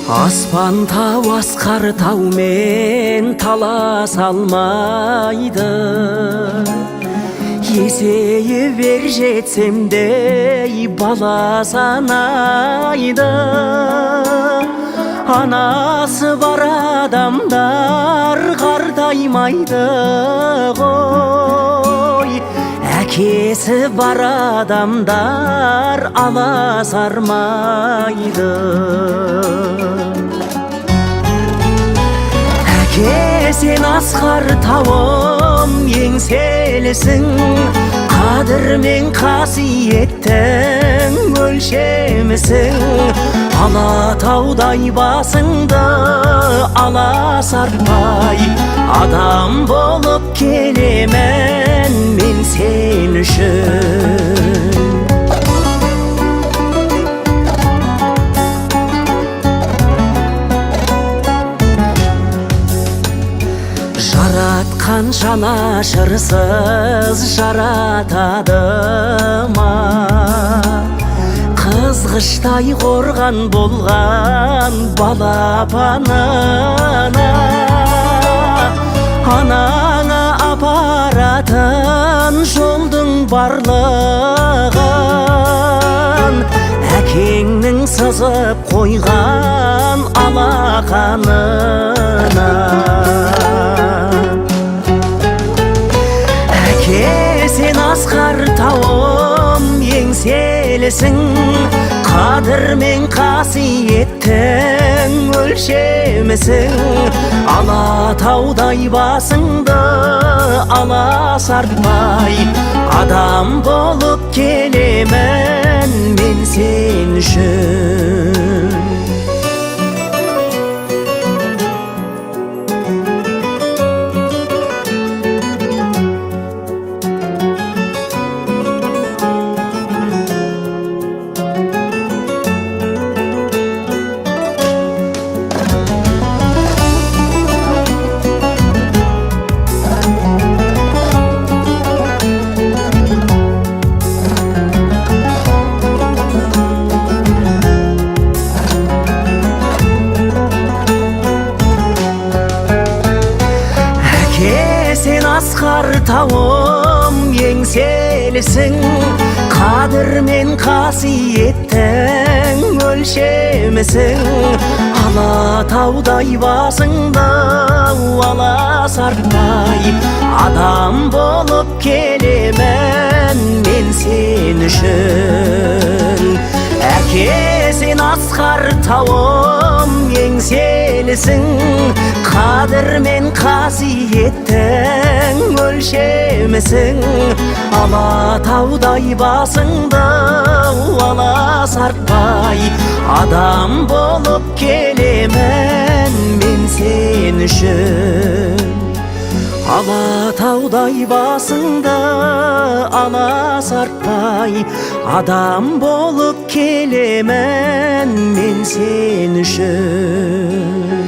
Аспан тау асқар таумен таласа алмайды. Есейіп бер жетсем де бала санайды. Анасы бар адамдар қартаймайды ғой, әкесі бар адамдар аласармайды. Әке, сен асқар тауым еңселісің, қадір мен қасиеттің өлшемісің. Алатаудай басыңды аласартпай, адам болып келемін мен сен үшін. Жаратқан жанашырсыз жаратады ма? Қызғыштай қорған болған балапанына, анаңа апаратын жолдың барлығын әкеңнің сызып қойған алақанына. Әке, сен асқар тауым еңселісің, қадір мен қасиеттің өлшемісің. Алатаудай басыңды аласартпай, адам болып келемін мен сен үшін. Сен асқар тауым еңселісің, қадір мен қасиеттің өлшемісің. Алатаудай басыңды аласартпай, адам болып келемін мен сен үшін. Әке, сен асқар тауым еңселісің, қадір мен қасиеттің өлшемісің. Алатаудай басыңды аласартпай, адам болып келемін мен сен үшін. Алатаудай басыңды аласартпай, адам болып келемін мен сен үшін.